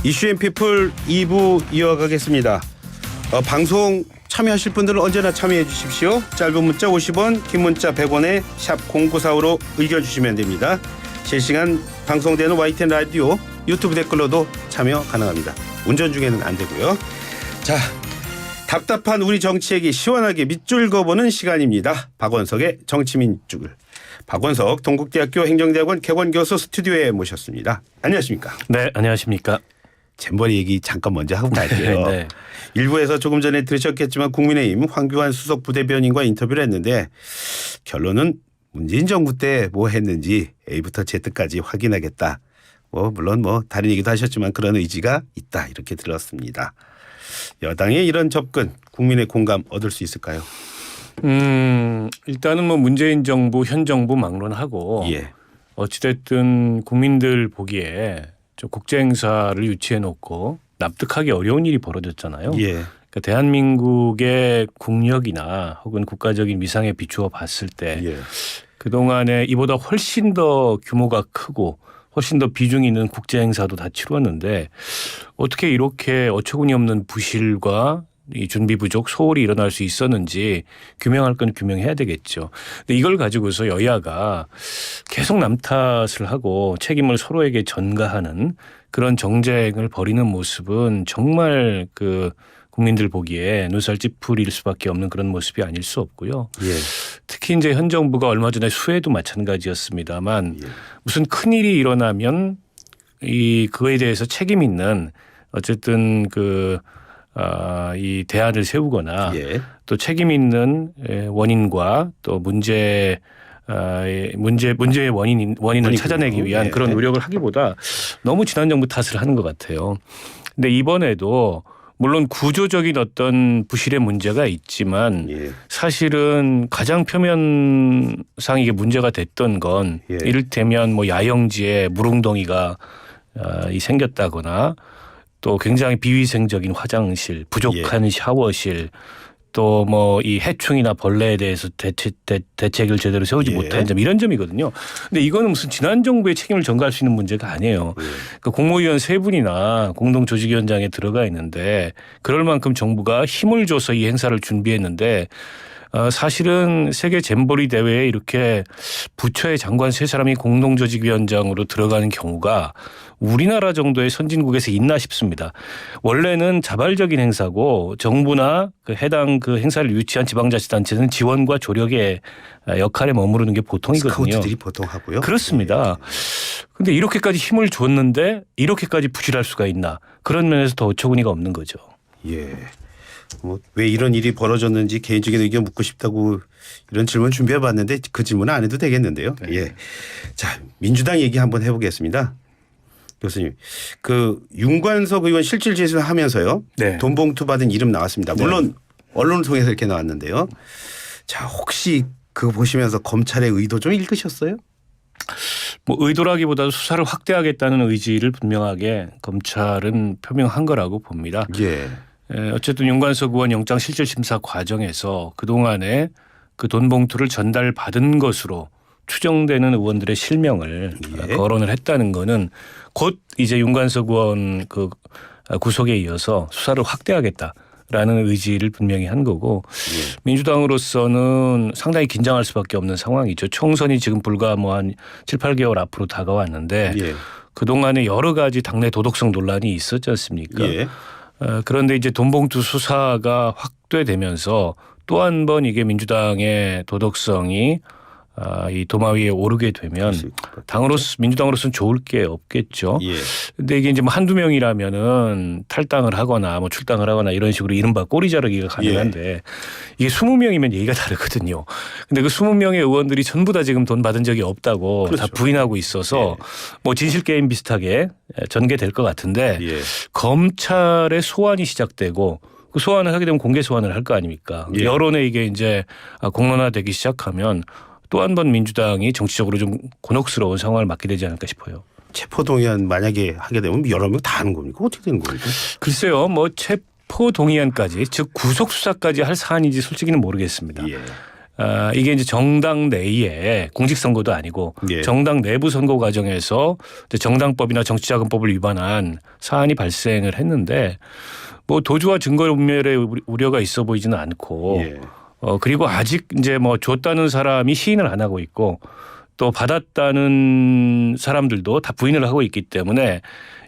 이슈앤피플 2부 이어가겠습니다. 방송 참여하실 분들은 언제나 참여해 주십시오. 짧은 문자 50원, 긴 문자 100원에 샵 0945로 의견 주시면 됩니다. 실시간 방송되는 YTN 라디오 유튜브 댓글로도 참여 가능합니다. 운전 중에는 안 되고요. 자, 답답한 우리 정치 얘기 시원하게 밑줄 그어보는 시간입니다. 박원석의 정치민줄. 박원석 동국대학교 행정대학원 개원교수 스튜디오에 모셨습니다. 안녕하십니까? 네, 안녕하십니까? 잼버리 얘기 잠깐 먼저 하고 갈게요. 네. 일부에서 조금 전에 들으셨겠지만 국민의힘 황교안 수석 부대변인과 인터뷰를 했는데 결론은 문재인 정부 때 뭐 했는지 A부터 Z까지 확인하겠다. 물론 다른 얘기도 하셨지만 그런 의지가 있다 이렇게 들었습니다. 여당의 이런 접근 국민의 공감 얻을 수 있을까요? 일단은 문재인 정부 현 정부 막론하고 어찌됐든 국민들 보기에 좀 국제 행사를 유치해 놓고 납득하기 어려운 일이 벌어졌잖아요. 그러니까 대한민국의 국력이나 혹은 국가적인 위상에 비추어 봤을 때 그동안에 이보다 훨씬 더 규모가 크고 훨씬 더 비중이 있는 국제 행사도 다 치렀는데 어떻게 이렇게 어처구니 없는 부실과 이 준비 부족, 소홀이 일어날 수 있었는지 규명할 건 규명해야 되겠죠. 근데 이걸 가지고서 여야가 계속 남 탓을 하고 책임을 서로에게 전가하는 그런 정쟁을 벌이는 모습은 정말 국민들 보기에 눈살 찌푸릴 수밖에 없는 그런 모습이 아닐 수 없고요. 특히 이제 현 정부가 얼마 전에 수해도 마찬가지였습니다만 무슨 큰 일이 일어나면 그거에 대해서 책임 있는 어쨌든 이 대안을 세우거나 또 책임 있는 원인과 또 문제의 원인을 찾아내기 위한 그런 노력을 하기보다 너무 지난 정부 탓을 하는 것 같아요. 근데 이번에도 물론 구조적인 어떤 부실의 문제가 있지만 사실은 가장 표면상 이게 문제가 됐던 건 이를테면 야영지에 물웅덩이가 생겼다거나 또 굉장히 비위생적인 화장실, 부족한 샤워실, 또 이 해충이나 벌레에 대해서 대책을 제대로 세우지 못한 점 이런 점이거든요. 근데 이거는 무슨 지난 정부의 책임을 전가할 수 있는 문제가 아니에요. 그러니까 국무위원 3분이나 공동조직위원장에 들어가 있는데 그럴 만큼 정부가 힘을 줘서 이 행사를 준비했는데 사실은 세계 잼버리 대회에 이렇게 부처의 장관 3사람이 공동조직위원장으로 들어가는 경우가 우리나라 정도의 선진국에서 있나 싶습니다. 원래는 자발적인 행사고 정부나 해당 행사를 유치한 지방자치단체는 지원과 조력의 역할에 머무르는 게 보통이거든요. 스카우트들이 보통 하고요. 그렇습니다. 그런데 이렇게까지 힘을 줬는데 이렇게까지 부실할 수가 있나. 그런 면에서 더 어처구니가 없는 거죠. 왜 이런 일이 벌어졌는지 개인적인 의견 묻고 싶다고 이런 질문 준비해봤는데 그 질문은 안 해도 되겠는데요. 자, 민주당 얘기 한번 해보겠습니다. 교수님, 윤관석 의원 실질 재수하면서요. 돈 봉투 받은 이름 나왔습니다. 물론 언론을 통해서 이렇게 나왔는데요. 자, 혹시 그거 보시면서 검찰의 의도 좀 읽으셨어요? 의도라기보다도 수사를 확대하겠다는 의지를 분명하게 검찰은 표명한 거라고 봅니다. 어쨌든 윤관석 의원 영장실질심사 과정에서 그동안에 돈 봉투를 전달받은 것으로 추정되는 의원들의 실명을 거론을 했다는 거는 곧 이제 윤관석 의원 구속에 이어서 수사를 확대하겠다라는 의지를 분명히 한 거고 민주당으로서는 상당히 긴장할 수밖에 없는 상황이죠. 총선이 지금 불과 한 7, 8개월 앞으로 다가왔는데 그동안에 여러 가지 당내 도덕성 논란이 있었지 않습니까? 그런데 이제 돈봉투 수사가 확대되면서 또 한 번 이게 민주당의 도덕성이 이 도마 위에 오르게 되면 민주당으로서는 좋을 게 없겠죠. 근데 이게 이제 한두 명이라면은 탈당을 하거나 출당을 하거나 이런 식으로 이른바 꼬리 자르기가 가능한데 이게 20명이면 얘기가 다르거든요. 근데 그 20명의 의원들이 전부 다 지금 돈 받은 적이 없다고 다 부인하고 있어서 진실 게임 비슷하게 전개될 것 같은데 검찰의 소환이 시작되고 그 소환을 하게 되면 공개 소환을 할 거 아닙니까? 여론에 이게 이제 공론화되기 시작하면 또 한 번 민주당이 정치적으로 좀 곤혹스러운 상황을 맞게 되지 않을까 싶어요. 체포동의안 만약에 하게 되면 여러 명 다 하는 겁니까? 어떻게 되는 겁니까? 글쎄요. 체포동의안까지 즉 구속수사까지 할 사안인지 솔직히는 모르겠습니다. 이게 이제 정당 내에 공직선거도 아니고 예. 정당 내부 선거 과정에서 정당법이나 정치자금법을 위반한 사안이 발생을 했는데 뭐 도주와 증거인멸의 우려가 있어 보이지는 않고 예. 그리고 아직 이제 뭐 줬다는 사람이 시인을 안 하고 있고 또 받았다는 사람들도 다 부인을 하고 있기 때문에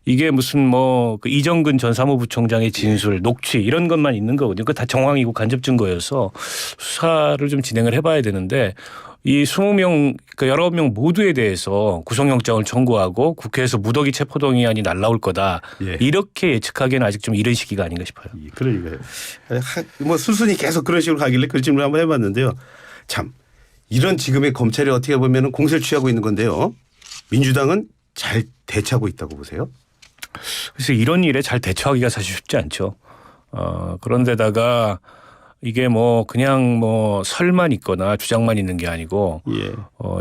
이게 무슨 뭐 그 이정근 전 사무부총장의 진술, 녹취 이런 것만 있는 거거든요. 그 다 정황이고 간접 증거여서 수사를 좀 진행을 해봐야 되는데 이 20명, 그 19명 모두에 대해서 구속영장을 청구하고 국회에서 무더기 체포동의안이 날라올 거다. 예. 이렇게 예측하기에는 아직 좀 이른 시기가 아닌가 싶어요. 그러니까요. 뭐 순순히 계속 그런 식으로 가길래 그 질문을 한번 해봤는데요. 참 이런 지금의 검찰이 어떻게 보면 공세를 취하고 있는 건데요. 민주당은 잘 대처하고 있다고 보세요? 그래서 이런 일에 잘 대처하기가 사실 쉽지 않죠. 그런데다가 이게 뭐 그냥 뭐 설만 있거나 주장만 있는 게 아니고 예.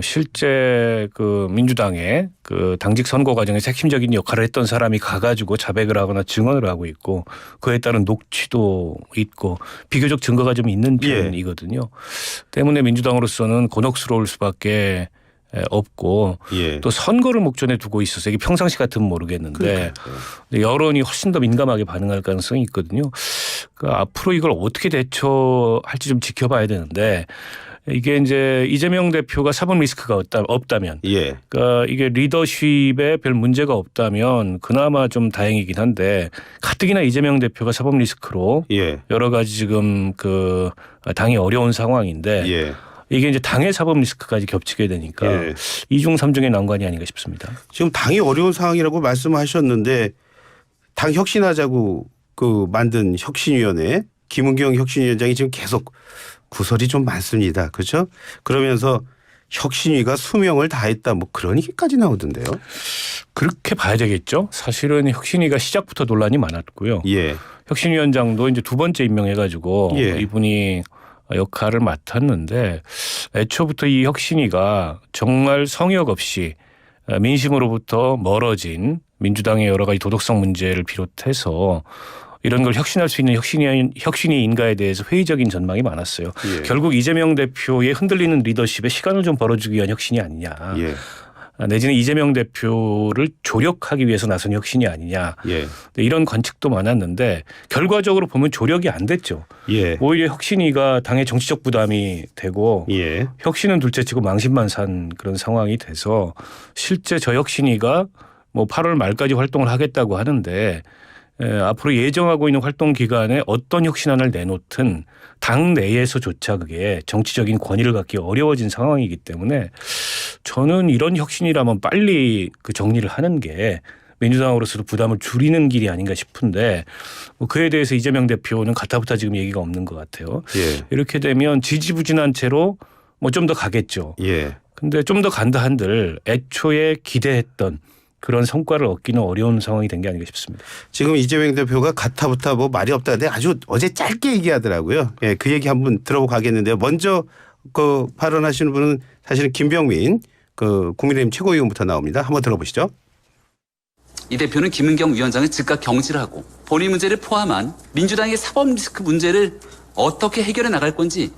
실제 그 민주당의 그 당직 선거 과정에서 핵심적인 역할을 했던 사람이 가가지고 자백을 하거나 증언을 하고 있고 그에 따른 녹취도 있고 비교적 증거가 좀 있는 편이거든요. 때문에 민주당으로서는 곤혹스러울 수밖에 없고 예. 또 선거를 목전에 두고 있어서 이게 평상시 같으면 모르겠는데 여론이 훨씬 더 민감하게 반응할 가능성이 있거든요. 그러니까 앞으로 이걸 어떻게 대처할지 좀 지켜봐야 되는데 이게 이제 이재명 대표가 사법 리스크가 없다면 예. 그러니까 이게 리더십에 별 문제가 없다면 그나마 좀 다행이긴 한데 가뜩이나 이재명 대표가 사법 리스크로 예. 여러 가지 지금 그 당이 어려운 상황인데 예. 이게 이제 당의 사법 리스크까지 겹치게 되니까 예. 이중 삼중의 난관이 아닌가 싶습니다. 지금 당이 어려운 상황이라고 말씀하셨는데 당 혁신하자고 그 만든 혁신위원회 김은경 혁신위원장이 지금 계속 구설이 좀 많습니다. 그렇죠? 그러면서 혁신위가 수명을 다했다 뭐 그런 얘기까지 나오던데요. 그렇게 봐야 되겠죠. 사실은 혁신위가 시작부터 논란이 많았고요. 예. 혁신위원장도 이제 두 번째 임명해가지고 예. 이분이 역할을 맡았는데 애초부터 이 혁신위가 정말 성역 없이 민심으로부터 멀어진 민주당의 여러 가지 도덕성 문제를 비롯해서 이런 걸 혁신할 수 있는 혁신위인가에 대해서 회의적인 전망이 많았어요. 예. 결국 이재명 대표의 흔들리는 리더십에 시간을 좀 벌어주기 위한 혁신이 아니냐. 예. 내지는 이재명 대표를 조력하기 위해서 나선 혁신이 아니냐. 예. 이런 관측도 많았는데 결과적으로 보면 조력이 안 됐죠. 예. 오히려 혁신위가 당의 정치적 부담이 되고 예. 혁신은 둘째치고 망신만 산 그런 상황이 돼서 실제 저 혁신위가 뭐 8월 말까지 활동을 하겠다고 하는데 앞으로 예정하고 있는 활동 기간에 어떤 혁신안을 내놓든 당 내에서조차 그게 정치적인 권위를 갖기 어려워진 상황이기 때문에 저는 이런 혁신이라면 빨리 그 정리를 하는 게 민주당으로서도 부담을 줄이는 길이 아닌가 싶은데 뭐 그에 대해서 이재명 대표는 가타부타 지금 얘기가 없는 것 같아요. 예. 이렇게 되면 지지부진한 채로 뭐 좀 더 가겠죠. 예. 근데 좀 더 간다 한들 애초에 기대했던 그런 성과를 얻기는 어려운 상황이 된 게 아닌가 싶습니다. 지금 이재명 대표가 가타부타 뭐 말이 없다는데 아주 어제 짧게 얘기하더라고요. 예, 그 얘기 한번 들어보고 가겠는데요. 먼저 그 발언하시는 분은 사실은 김병민 그 국민의힘 최고위원부터 나옵니다. 한번 들어보시죠. 이 대표는 김은경 위원장을 즉각 경질을 하고 본인 문제를 포함한 민주당의 사법 리스크 문제를 어떻게 해결해 나갈 건지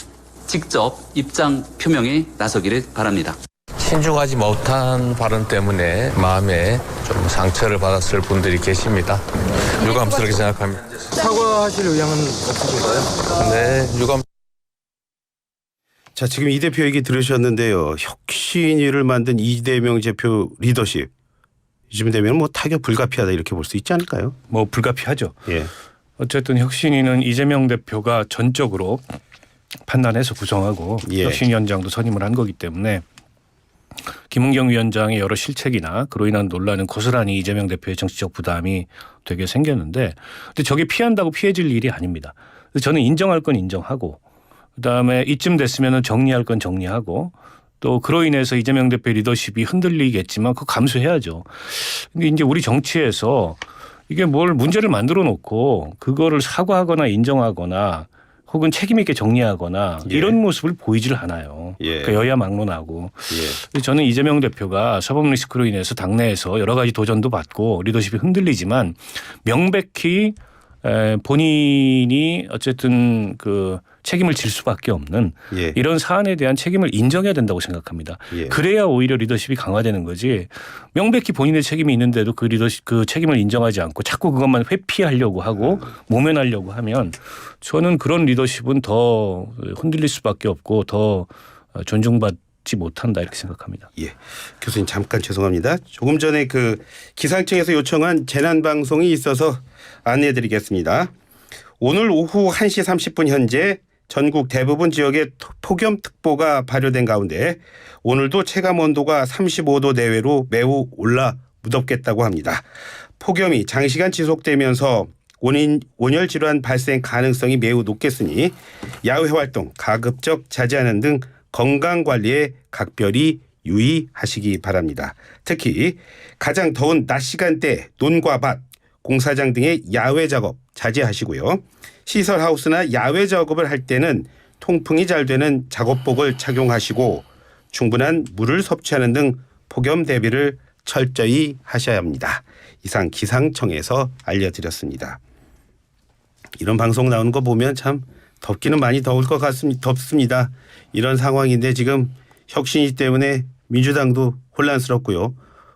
직접 입장 표명에 나서기를 바랍니다. 신중하지 못한 발언 때문에 마음에 좀 상처를 받았을 분들이 계십니다. 유감스럽게 생각합니다. 사과하실 의향은 없으신가요? 네, 유감. 자, 지금 이 대표 얘기 들으셨는데요. 혁신위를 만든 이재명 대표 리더십 이쯤 되면 뭐 타격 불가피하다 이렇게 볼 수 있지 않을까요? 뭐 불가피하죠. 예. 어쨌든 혁신위는 이재명 대표가 전적으로 판단해서 구성하고 예. 혁신위원장도 선임을 한 거기 때문에 김은경 위원장의 여러 실책이나 그로 인한 논란은 고스란히 이재명 대표의 정치적 부담이 되게 생겼는데 근데 저게 피한다고 피해질 일이 아닙니다. 그래서 저는 인정할 건 인정하고 그다음에 이쯤 됐으면 정리할 건 정리하고 또 그로 인해서 이재명 대표의 리더십이 흔들리겠지만 그거 감수해야죠. 근데 이제 우리 정치에서 이게 뭘 문제를 만들어 놓고 그거를 사과하거나 인정하거나 혹은 책임 있게 정리하거나 예. 이런 모습을 보이질 않아요. 예. 그러니까 여야 막론하고. 예. 저는 이재명 대표가 사법 리스크로 인해서 당내에서 여러 가지 도전도 받고 리더십이 흔들리지만 명백히 본인이 어쨌든 그 책임을 질 수밖에 없는 예. 이런 사안에 대한 책임을 인정해야 된다고 생각합니다. 예. 그래야 오히려 리더십이 강화되는 거지. 명백히 본인의 책임이 있는데도 그 책임을 인정하지 않고 자꾸 그것만 회피하려고 하고 모면하려고 하면 저는 그런 리더십은 더 흔들릴 수밖에 없고 더 존중받지 못한다 이렇게 생각합니다. 예. 교수님 잠깐 죄송합니다. 조금 전에 그 기상청에서 요청한 재난 방송이 있어서 안내해 드리겠습니다. 오늘 오후 1시 30분 현재 전국 대부분 지역에 폭염특보가 발효된 가운데 오늘도 체감 온도가 35도 내외로 매우 올라 무덥겠다고 합니다. 폭염이 장시간 지속되면서 온열 질환 발생 가능성이 매우 높겠으니 야외 활동 가급적 자제하는 등 건강 관리에 각별히 유의하시기 바랍니다. 특히 가장 더운 낮 시간대 논과 밭, 공사장 등의 야외 작업 자제하시고요. 시설 하우스나 야외 작업을 할 때는 통풍이 잘 되는 작업복을 착용하시고 충분한 물을 섭취하는 등 폭염 대비를 철저히 하셔야 합니다. 이상 기상청에서 알려드렸습니다. 이런 방송 나오는 거 보면 참 덥기는 많이 더울 것 같습니다. 덥습니다. 이런 상황인데 지금 혁신이 때문에 민주당도 혼란스럽고요.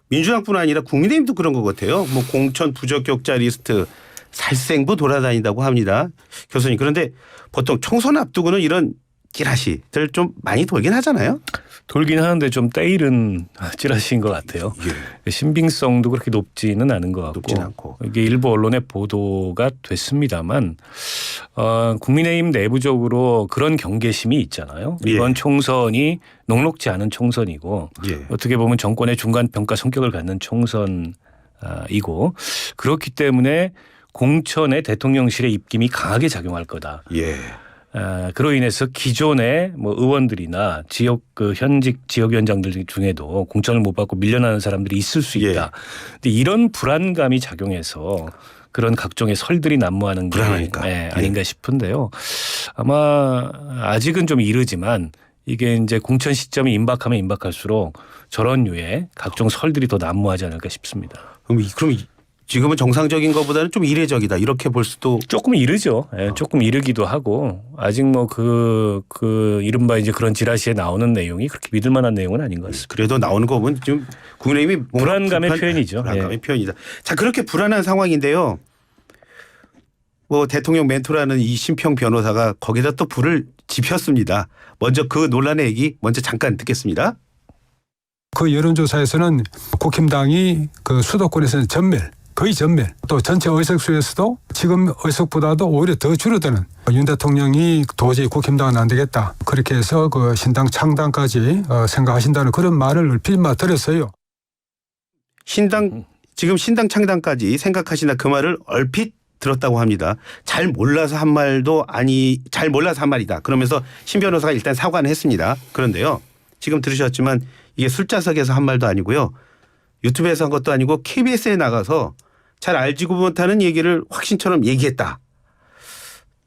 민주당뿐 아니라 국민의힘도 그런 것 같아요. 뭐 공천 부적격자 리스트 살생부 돌아다닌다고 합니다. 교수님 그런데 보통 총선 앞두고는 이런 찌라시들 좀 많이 돌긴 하잖아요. 돌긴 하는데 좀 때이른 찌라시인 것 같아요. 예. 신빙성도 그렇게 높지는 않은 것 같고 높진 않고. 이게 일부 언론에 보도가 됐습니다만 국민의힘 내부적으로 그런 경계심이 있잖아요. 예. 이번 총선이 녹록지 않은 총선이고 예. 어떻게 보면 정권의 중간평가 성격을 갖는 총선이고 그렇기 때문에 공천에 대통령실의 입김이 강하게 작용할 거다. 예. 그로 인해서 기존의 뭐 의원들이나 지역 그 현직 지역위원장들 중에도 공천을 못 받고 밀려나는 사람들이 있을 수 있다. 예. 근데 이런 불안감이 작용해서 그런 각종의 설들이 난무하는 게 불안하니까. 아닌가 싶은데요. 아마 아직은 좀 이르지만 이게 이제 공천 시점이 임박하면 임박할수록 저런 류의 각종 설들이 더 난무하지 않을까 싶습니다. 그럼 지금은 정상적인 것보다는 좀 이례적이다 이렇게 볼 수도 조금 이르죠. 예, 조금 이르기도 하고 아직 뭐 그 이른바 이제 그런 지라시에 나오는 내용이 그렇게 믿을 만한 내용은 아닌 것 같습니다. 그래도 나오는 거 보면 지금 국민의힘이 불안감의 표현이죠. 불안감의 예. 표현이다. 자 그렇게 불안한 상황인데요. 뭐 대통령 멘토라는 이신평 변호사가 거기다 또 불을 지폈습니다. 먼저 그 논란의 얘기 먼저 잠깐 듣겠습니다. 그 여론조사에서는 국힘당이 그 수도권에서는 거의 전멸, 또 전체 의석수에서도 지금 의석보다도 오히려 더 줄어드는 윤 대통령이 도저히 국힘당은 안 되겠다. 그렇게 해서 그 신당 창당까지 생각하신다는 그런 말을 얼핏 들었어요. 지금 신당 창당까지 생각하시나 그 말을 얼핏 들었다고 합니다. 잘 몰라서 한 말이다. 그러면서 신 변호사가 일단 사과는 했습니다. 그런데요. 지금 들으셨지만 이게 술자석에서 한 말도 아니고요. 유튜브에서 한 것도 아니고 KBS에 나가서 잘 알지도 못하는 얘기를 확신처럼 얘기했다.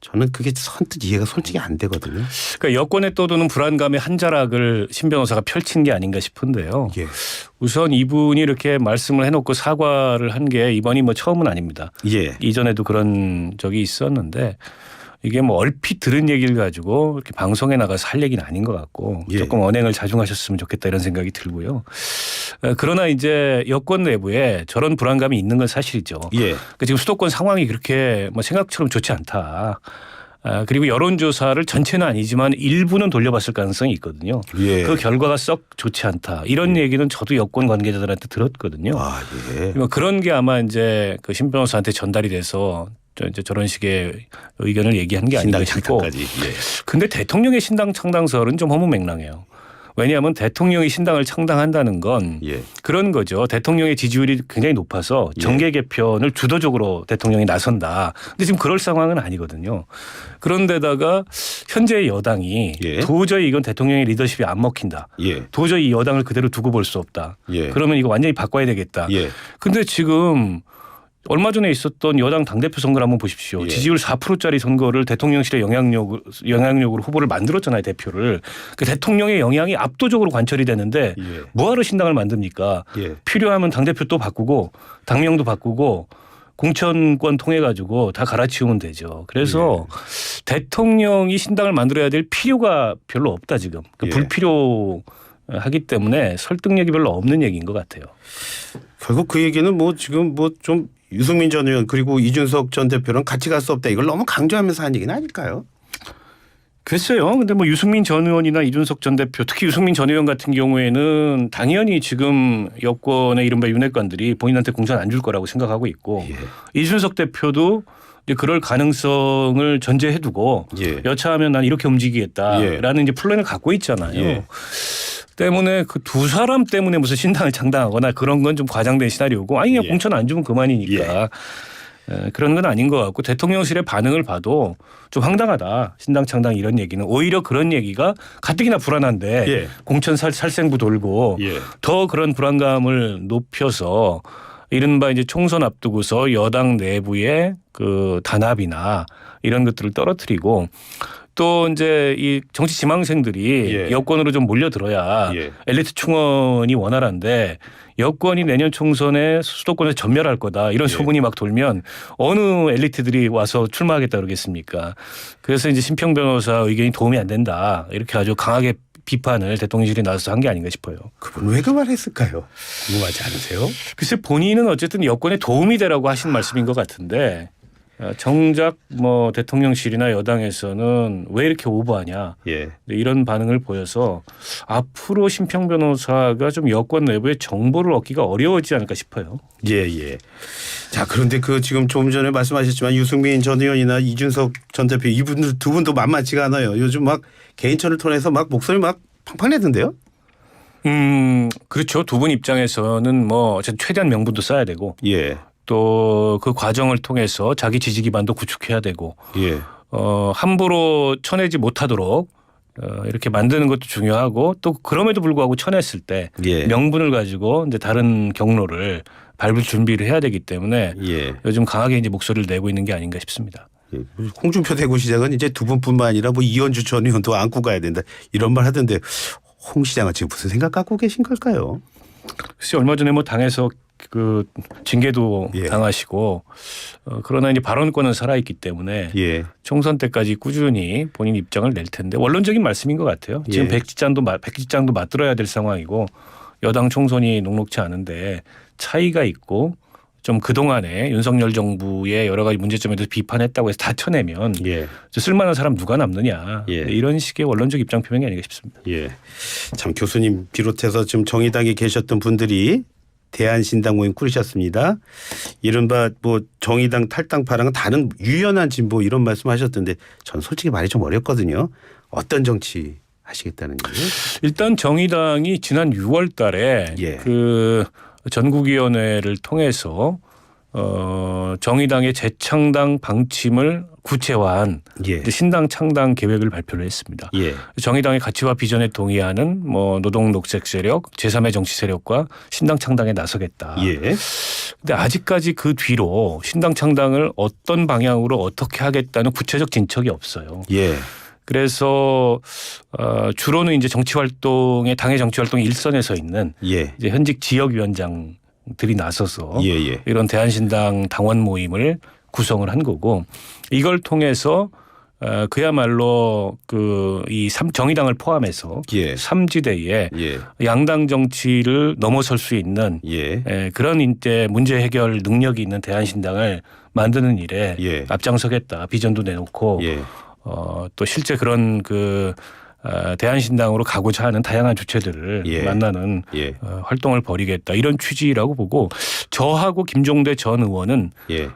저는 그게 선뜻 이해가 솔직히 안 되거든요. 그러니까 여권에 떠도는 불안감의 한 자락을 신 변호사가 펼친 게 아닌가 싶은데요. 예. 우선 이분이 이렇게 말씀을 해놓고 사과를 한 게 이번이 뭐 처음은 아닙니다. 예. 이전에도 그런 적이 있었는데 이게 뭐 얼핏 들은 얘기를 가지고 이렇게 방송에 나가서 할 얘기는 아닌 것 같고 예. 조금 언행을 자중하셨으면 좋겠다 이런 생각이 들고요. 그러나 이제 여권 내부에 저런 불안감이 있는 건 사실이죠. 예. 그러니까 지금 수도권 상황이 그렇게 뭐 생각처럼 좋지 않다. 그리고 여론조사를 전체는 아니지만 일부는 돌려봤을 가능성이 있거든요. 예. 그 결과가 썩 좋지 않다. 이런 얘기는 저도 여권 관계자들한테 들었거든요. 아, 예. 그런 게 아마 이제 그 신 변호사한테 전달이 돼서 이제 저런 식의 의견을 얘기한 게 아닌가 싶고. 예. 근데 대통령의 신당 창당설은 좀 허무맹랑해요. 왜냐하면 대통령이 신당을 창당한다는 건 예. 그런 거죠. 대통령의 지지율이 굉장히 높아서 정계 개편을 주도적으로 대통령이 나선다. 근데 지금 그럴 상황은 아니거든요. 그런데다가 현재 여당이 예. 도저히 이건 대통령의 리더십이 안 먹힌다. 예. 도저히 이 여당을 그대로 두고 볼 수 없다. 예. 그러면 이거 완전히 바꿔야 되겠다. 예. 근데 지금 얼마 전에 있었던 여당 당대표 선거를 한번 보십시오. 예. 지지율 4%짜리 선거를 대통령실의 영향력으로 후보를 만들었잖아요. 대표를. 그 대통령의 영향이 압도적으로 관철이 되는데 예. 뭐하러 신당을 만듭니까? 예. 필요하면 당대표 또 바꾸고 당명도 바꾸고 공천권 통해 가지고 다 갈아치우면 되죠. 그래서 대통령이 신당을 만들어야 될 필요가 별로 없다 지금. 불필요하기 때문에 설득력이 별로 없는 얘기인 것 같아요. 결국 그 얘기는 뭐 지금 뭐 좀 유승민 전 의원 그리고 이준석 전 대표랑 같이 갈 수 없다 이걸 너무 강조하면서 한 얘기는 아닐까요? 글쎄요. 근데 뭐 유승민 전 의원이나 이준석 전 대표 특히 유승민 전 의원 같은 경우에는 당연히 지금 여권의 이른바 윤핵관들이 본인한테 공천 안 줄 거라고 생각하고 있고 이준석 대표도 이제 그럴 가능성을 전제해 두고 여차하면 난 이렇게 움직이겠다라는 이제 플랜을 갖고 있잖아요. 때문에 그 두 사람 때문에 무슨 신당을 창당하거나 그런 건 좀 과장된 시나리오고 아니 그냥 공천 안 주면 그만이니까 그런 건 아닌 것 같고 대통령실의 반응을 봐도 좀 황당하다. 신당 창당 이런 얘기는 오히려 그런 얘기가 가뜩이나 불안한데 공천 살생부 돌고 더 그런 불안감을 높여서 이른바 이제 총선 앞두고서 여당 내부의 그 단합이나 이런 것들을 떨어뜨리고 또 이제 이 정치 지망생들이 여권으로 좀 몰려들어야 엘리트 충원이 원활한데 여권이 내년 총선에 수도권에서 전멸할 거다 이런 소문이 막 돌면 어느 엘리트들이 와서 출마하겠다 그러겠습니까? 그래서 이제 심평 변호사 의견이 도움이 안 된다 이렇게 아주 강하게 비판을 대통령실이 나서서 한 게 아닌가 싶어요. 그분 왜 그 말했을까요? 궁금하지 않으세요? 글쎄 본인은 어쨌든 여권에 도움이 되라고 하신 말씀인 것 같은데 정작 뭐 대통령실이나 여당에서는 왜 이렇게 오버하냐 이런 반응을 보여서 앞으로 심평 변호사가 좀 여권 내부의 정보를 얻기가 어려워지지 않을까 싶어요. 자 그런데 그 지금 조금 전에 말씀하셨지만 유승민 전 의원이나 이준석 전 대표 이분들 두 분도 만만치가 않아요. 요즘 막 개인천을 통해서 막 목소리 막 팡팡 내던데요? 그렇죠. 두 분 입장에서는 뭐 어쨌든 최대한 명분도 쌓아야 되고 또 그 과정을 통해서 자기 지지 기반도 구축해야 되고 함부로 쳐내지 못하도록 이렇게 만드는 것도 중요하고 또 그럼에도 불구하고 쳐냈을 때 명분을 가지고 이제 다른 경로를 밟을 준비를 해야 되기 때문에 요즘 강하게 이제 목소리를 내고 있는 게 아닌가 싶습니다. 홍준표 대구시장은 이제 두 분뿐만 아니라 뭐 이현주 전 의원도 안고 가야 된다 이런 말 하던데 홍 시장은 지금 무슨 생각 갖고 계신 걸까요? 글쎄 얼마 전에 뭐 당에서 그 징계도 당하시고 그러나 이제 발언권은 살아있기 때문에 총선 때까지 꾸준히 본인 입장을 낼 텐데 원론적인 말씀인 것 같아요. 지금 백지장도 맞들어야 될 상황이고 여당 총선이 녹록치 않은데 차이가 있고 좀 그동안에 윤석열 정부의 여러 가지 문제점에 대해서 비판했다고 해서 다 쳐내면 쓸만한 사람 누가 남느냐 이런 식의 원론적 입장 표명이 아닌가 싶습니다. 참 교수님 비롯해서 지금 정의당에 계셨던 분들이 대한신당 모임 꾸리셨습니다. 이른바 뭐 정의당 탈당파랑은 다른 유연한 진보 이런 말씀하셨던데 전 솔직히 말이 좀 어렵거든요. 어떤 정치 하시겠다는 얘기예요? 일단 정의당이 지난 6월 달에 그 전국위원회를 통해서 정의당의 재창당 방침을 구체화한 신당 창당 계획을 발표를 했습니다. 정의당의 가치와 비전에 동의하는 뭐 노동 녹색 세력, 제3의 정치 세력과 신당 창당에 나서겠다. 근데 아직까지 그 뒤로 신당 창당을 어떤 방향으로 어떻게 하겠다는 구체적 진척이 없어요. 그래서 주로는 이제 정치 활동에 당의 정치 활동 일선에 서 있는 이제 현직 지역위원장들이 나서서 이런 대한신당 당원 모임을 구성을 한 거고 이걸 통해서 그야말로 그 이 정의당을 포함해서 3지대에 양당 정치를 넘어설 수 있는 그런 이제 문제 해결 능력이 있는 대한신당을 만드는 일에 앞장서겠다 비전도 내놓고 또 실제 그런 그 대한신당으로 가고자 하는 다양한 주체들을 만나는 활동을 벌이겠다 이런 취지라고 보고 저하고 김종대 전 의원은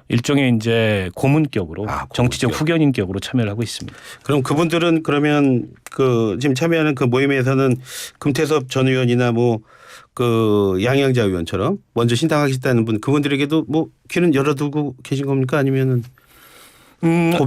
일종의 이제 고문격으로 정치적 후견인격으로 참여를 하고 있습니다. 그럼 그분들은 그러면 그 지금 참여하는 그 모임에서는 금태섭 전 의원이나 뭐 그 양양자 의원처럼 먼저 신당하겠다는 분 그분들에게도 뭐 귀는 열어두고 계신 겁니까 아니면은?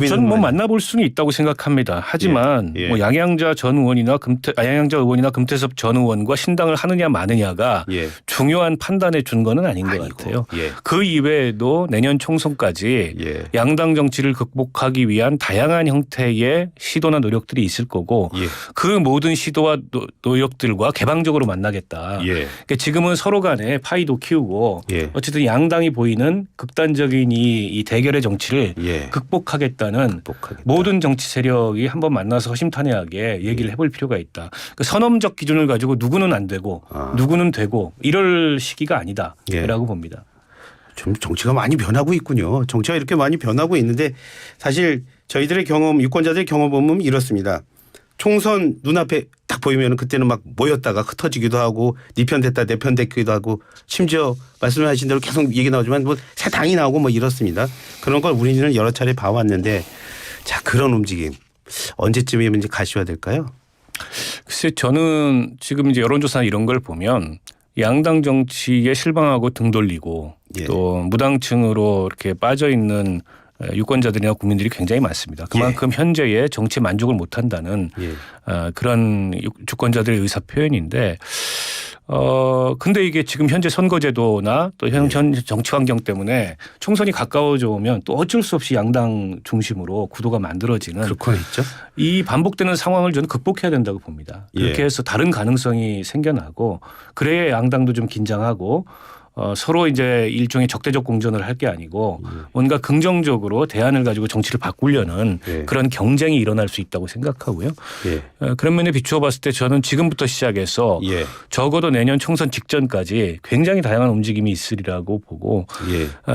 저는 뭐 만나볼 수는 있다고 생각합니다. 하지만 예. 예. 뭐 양양자 의원이나 금태섭 전 의원과 신당을 하느냐 마느냐가 예. 중요한 판단해 준 거는 아닌 것 같아요. 예. 그 이외에도 내년 총선까지 예. 양당 정치를 극복하기 위한 다양한 형태의 시도나 노력들이 있을 거고 예. 그 모든 시도와 노력들과 개방적으로 만나겠다. 예. 그러니까 지금은 서로 간에 파이도 키우고 예. 어쨌든 양당이 보이는 극단적인 이 대결의 정치를 예. 극복하겠다는 모든 정치 세력이 한번 만나서 허심탄회하게 얘기를 해볼 필요가 있다. 그 선언적 기준을 가지고 누구는 안 되고 누구는 되고 이럴 시기가 아니다라고 봅니다. 좀 정치가 많이 변하고 있군요. 정치가 이렇게 많이 변하고 있는데 사실 저희들의 경험, 유권자들의 경험은 이렇습니다. 총선 눈앞에 딱 보이면 그때는 막 모였다가 흩어지기도 하고 네 편 됐다 내 편 됐기도 하고 심지어 말씀하신 대로 계속 얘기 나오지만 뭐 새 당이 나오고 뭐 이렇습니다. 그런 걸 우리는 여러 차례 봐왔는데 자 그런 움직임 언제쯤이면 이제 가시화될까요? 글쎄 저는 지금 이제 여론조사 이런 걸 보면 양당 정치에 실망하고 등 돌리고 예. 또 무당층으로 이렇게 빠져 있는 유권자들이나 국민들이 굉장히 많습니다. 그만큼 현재의 정치 만족을 못한다는 그런 주권자들의 의사 표현인데 근데 이게 지금 현재 선거제도나 또 현 정치 환경 때문에 총선이 가까워져 오면 또 어쩔 수 없이 양당 중심으로 구도가 만들어지는 그렇건 있죠. 이 반복되는 상황을 저는 극복해야 된다고 봅니다. 그렇게 해서 다른 가능성이 생겨나고 그래야 양당도 좀 긴장하고 서로 이제 일종의 적대적 공전을 할 게 아니고 뭔가 긍정적으로 대안을 가지고 정치를 바꾸려는 그런 경쟁이 일어날 수 있다고 생각하고요. 그런 면에 비추어 봤을 때 저는 지금부터 시작해서 적어도 내년 총선 직전까지 굉장히 다양한 움직임이 있으리라고 보고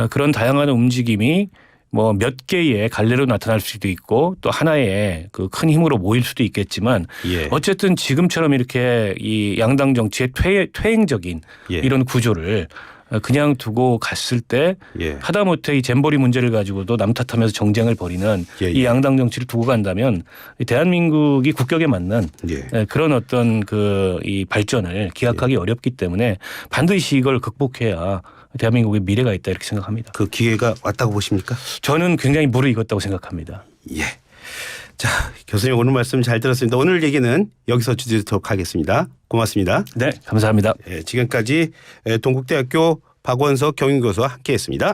그런 다양한 움직임이 뭐 몇 개의 갈래로 나타날 수도 있고 또 하나의 그 큰 힘으로 모일 수도 있겠지만 어쨌든 지금처럼 이렇게 이 양당 정치의 퇴행적인 이런 구조를 그냥 두고 갔을 때 하다못해 이 잼버리 문제를 가지고도 남 탓하면서 정쟁을 벌이는 이 양당 정치를 두고 간다면 대한민국이 국격에 맞는 그런 어떤 그 이 발전을 기약하기 어렵기 때문에 반드시 이걸 극복해야 대한민국의 미래가 있다 이렇게 생각합니다. 그 기회가 왔다고 보십니까? 저는 굉장히 무르익었다고 생각합니다. 예. 자, 교수님 오늘 말씀 잘 들었습니다. 오늘 얘기는 여기서 주도록 하겠습니다. 고맙습니다. 네, 감사합니다. 지금까지 동국대학교 박원석 경영교수와 함께했습니다.